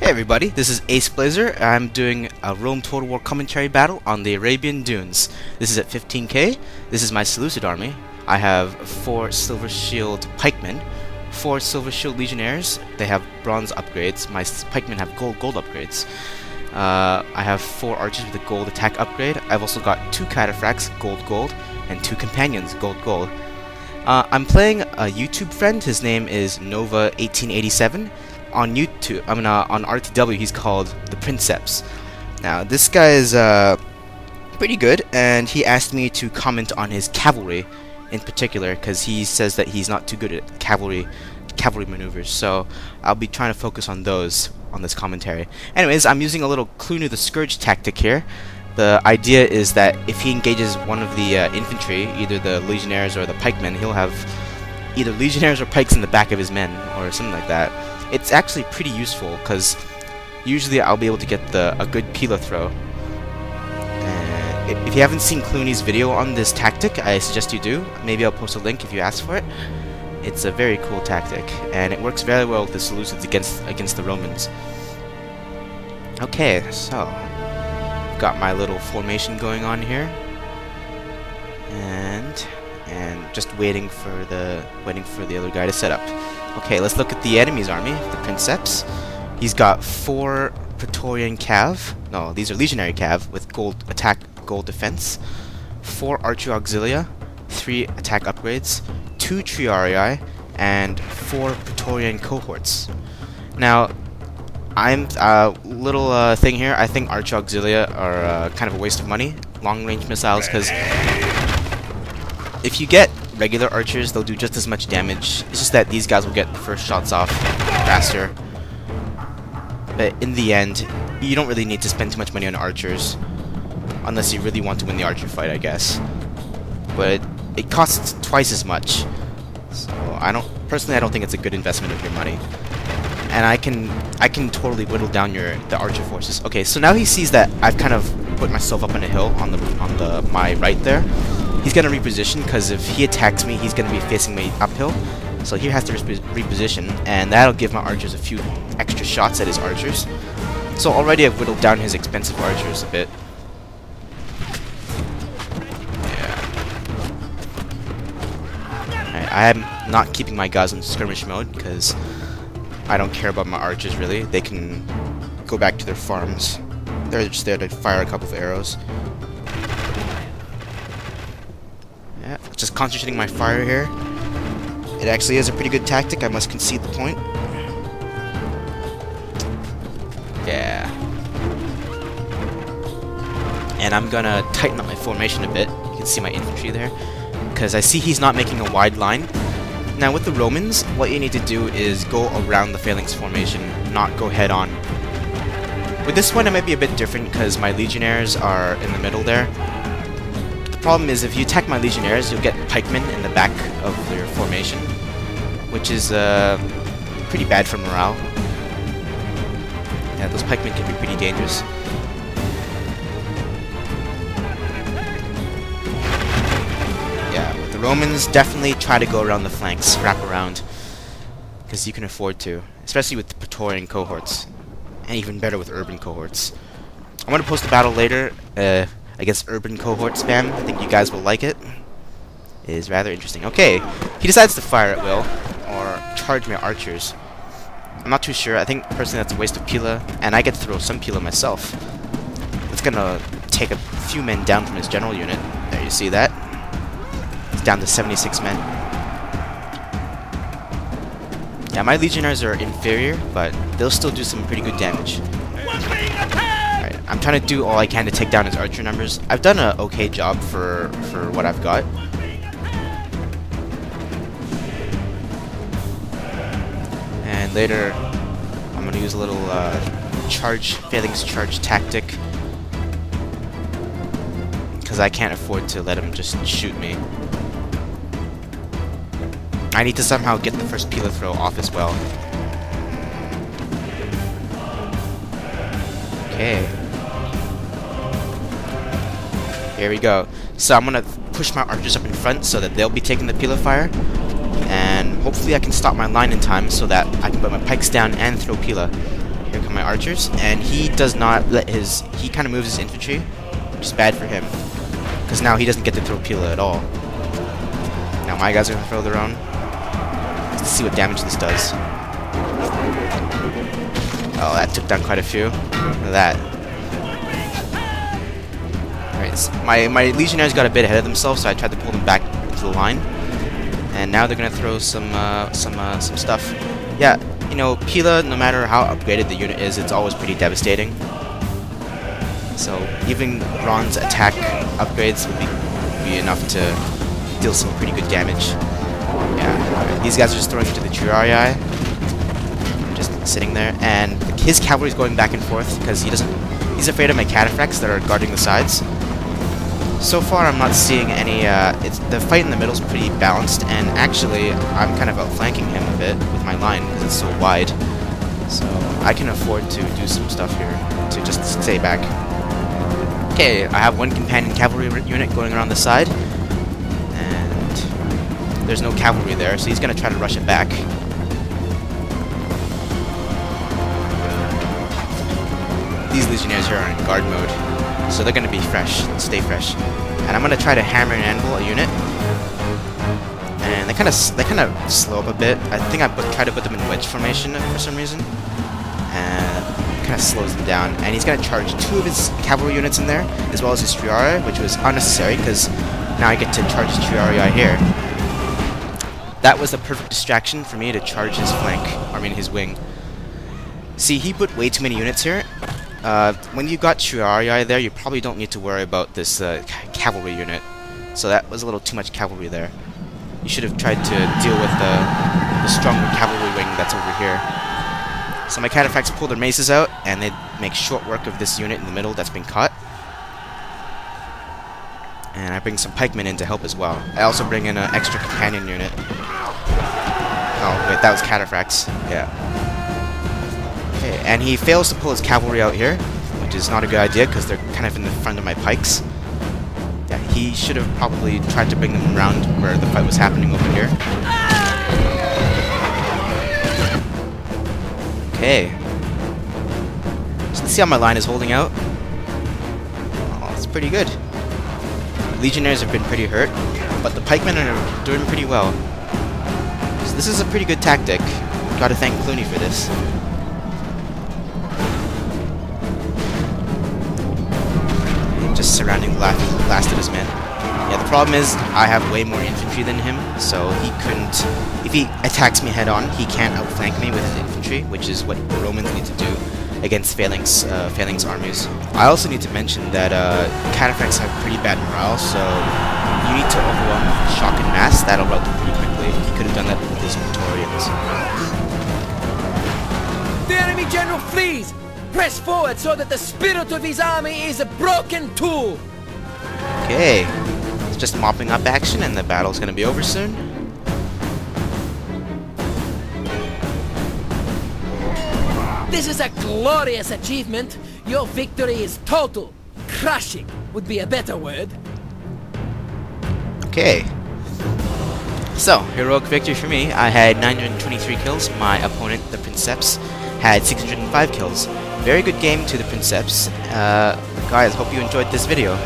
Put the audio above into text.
Hey everybody, this is Ace Blazer. I'm doing a Rome Total War commentary battle on the Arabian Dunes. This is at 15k. This is my Seleucid army. I have 4 Silver Shield Pikemen, 4 Silver Shield Legionnaires. They have bronze upgrades. My Pikemen have gold upgrades. I have 4 archers with a gold attack upgrade. I've also got 2 cataphracts, gold, and 2 companions, gold. I'm playing a YouTube friend. His name is Nova1887. On YouTube, on RTW, he's called the Princeps. Now, this guy is pretty good, and he asked me to comment on his cavalry in particular, because he says that he's not too good at cavalry maneuvers. So I'll be trying to focus on those on this commentary. Anyways, I'm using a little Cluny the Scourge tactic here. The idea is that if he engages one of the infantry, either the legionnaires or the pikemen, he'll have either legionnaires or pikes in the back of his men, or something like that. It's actually pretty useful, because usually I'll be able to get a good pila throw. If you haven't seen Cluny's video on this tactic, I suggest you do. Maybe I'll post a link if you ask for it. It's a very cool tactic, and it works very well with the Seleucids against the Romans. Okay, so got my little formation going on here, and just waiting for the other guy to set up. Okay, let's look at the enemy's army, the Princeps. He's got 4 Praetorian Cav. No, these are Legionary Cav with gold attack, gold defense. 4 Archer Auxilia, 3 attack upgrades, 2 Triarii, and 4 Praetorian cohorts. Now, I'm little thing here. I think Archer Auxilia are kind of a waste of money, long-range missiles, because if you get regular archers, they'll do just as much damage. It's just that these guys will get the first shots off faster. But in the end, you don't really need to spend too much money on archers, unless you really want to win the archer fight, I guess. But it costs twice as much, so I don't think it's a good investment of your money. And I can totally whittle down the archer forces. Okay, so now he sees that I've kind of put myself up on a hill on my right there. He's gonna reposition, because if he attacks me, he's gonna be facing me uphill. So he has to reposition, and that'll give my archers a few extra shots at his archers. So already I've whittled down his expensive archers a bit. Yeah. Alright, I am not keeping my guys in skirmish mode, because I don't care about my archers really. They can go back to their farms. They're just there to fire a couple of arrows. Yeah, just concentrating my fire here. It actually is a pretty good tactic, I must concede the point. Yeah. And I'm gonna tighten up my formation a bit. You can see my infantry there, because I see he's not making a wide line. Now with the Romans, what you need to do is go around the phalanx formation, not go head on. With this one it might be a bit different, because my legionnaires are in the middle there. The problem is, if you attack my legionnaires, you'll get pikemen in the back of their formation, which is pretty bad for morale. Yeah, those pikemen can be pretty dangerous. Yeah, with the Romans, definitely try to go around the flanks, wrap around, because you can afford to, especially with the Praetorian cohorts, and even better with urban cohorts. I'm going to post a battle later against urban cohort spam. I think you guys will like it. It is rather interesting. Okay, he decides to fire at will, or charge my archers. I'm not too sure. I think personally that's a waste of pila, and I get to throw some pila myself. It's gonna take a few men down from his general unit. There, you see that? It's down to 76 men. Yeah, my legionnaires are inferior, but they'll still do some pretty good damage. Alright, I'm trying to do all I can to take down his archer numbers. I've done an okay job for what I've got. And later, I'm going to use a little phalanx charge tactic, because I can't afford to let him just shoot me. I need to somehow get the first pila throw off as well. Okay. Here we go. So I'm going to push my archers up in front so that they'll be taking the pila fire. And hopefully I can stop my line in time so that I can put my pikes down and throw pila. here come my archers, and he does not let his... He kind of moves his infantry, which is bad for him, because now he doesn't get to throw Pila at all. Now my guys are going to throw their own. Let's see what damage this does. Oh, that took down quite a few. Look at that. Alright, so my legionnaires got a bit ahead of themselves, so I tried to pull them back into the line. And now they're going to throw some stuff. Yeah, you know, Pila, no matter how upgraded the unit is, it's always pretty devastating. So even Ron's attack upgrades would be enough to deal some pretty good damage. Yeah, right. These guys are just throwing into the Triarii, just sitting there, and his cavalry is going back and forth because he's afraid of my cataphracts that are guarding the sides. So far, I'm not seeing any. The fight in the middle is pretty balanced, and actually, I'm kind of outflanking him a bit with my line because it's so wide. So I can afford to do some stuff here to just stay back. Okay, I have one companion cavalry unit going around the side, and there's no cavalry there, so he's going to try to rush it back. These legionnaires here are in guard mode, so they're going to be fresh, stay fresh. And I'm going to try to hammer and anvil a unit, and they kind of slow up a bit. I think I tried to put them in wedge formation for some reason, and kind of slows them down. And he's going to charge 2 of his cavalry units in there, as well as his Triarii, which was unnecessary because now I get to charge his Triarii here. That was the perfect distraction for me to charge his flank, I mean his wing. See, he put way too many units here. When you got Triarii there, you probably don't need to worry about this cavalry unit. So that was a little too much cavalry there. You should have tried to deal with the stronger cavalry wing that's over here. So my cataphracts pull their maces out, and they make short work of this unit in the middle that's been caught. And I bring some pikemen in to help as well. I also bring in an extra companion unit. Oh, wait, that was cataphracts. Yeah. Okay, and he fails to pull his cavalry out here, which is not a good idea because they're kind of in the front of my pikes. Yeah, he should have probably tried to bring them around where the fight was happening over here. Okay. So let's see how my line is holding out. Oh, it's pretty good. Legionnaires have been pretty hurt, but the pikemen are doing pretty well. So this is a pretty good tactic. Gotta thank Cluny for this. Just surrounding the last of his men. Yeah, the problem is I have way more infantry than him, so he couldn't... If he attacks me head-on, he can't outflank me with his infantry, which is what the Romans need to do against phalanx armies. I also need to mention that cataphracts have pretty bad morale, so you need to overwhelm with shock and mass. That'll rout them pretty quickly. He could have done that with his Praetorians. The enemy general flees! Press forward so that the spirit of his army is a broken tool! Okay, it's just mopping up action and the battle's gonna be over soon. This is a glorious achievement! Your victory is total! Crushing would be a better word. Okay. So, heroic victory for me. I had 923 kills. My opponent, the Princeps, had 605 kills. Very good game to the Princeps. Guys, hope you enjoyed this video.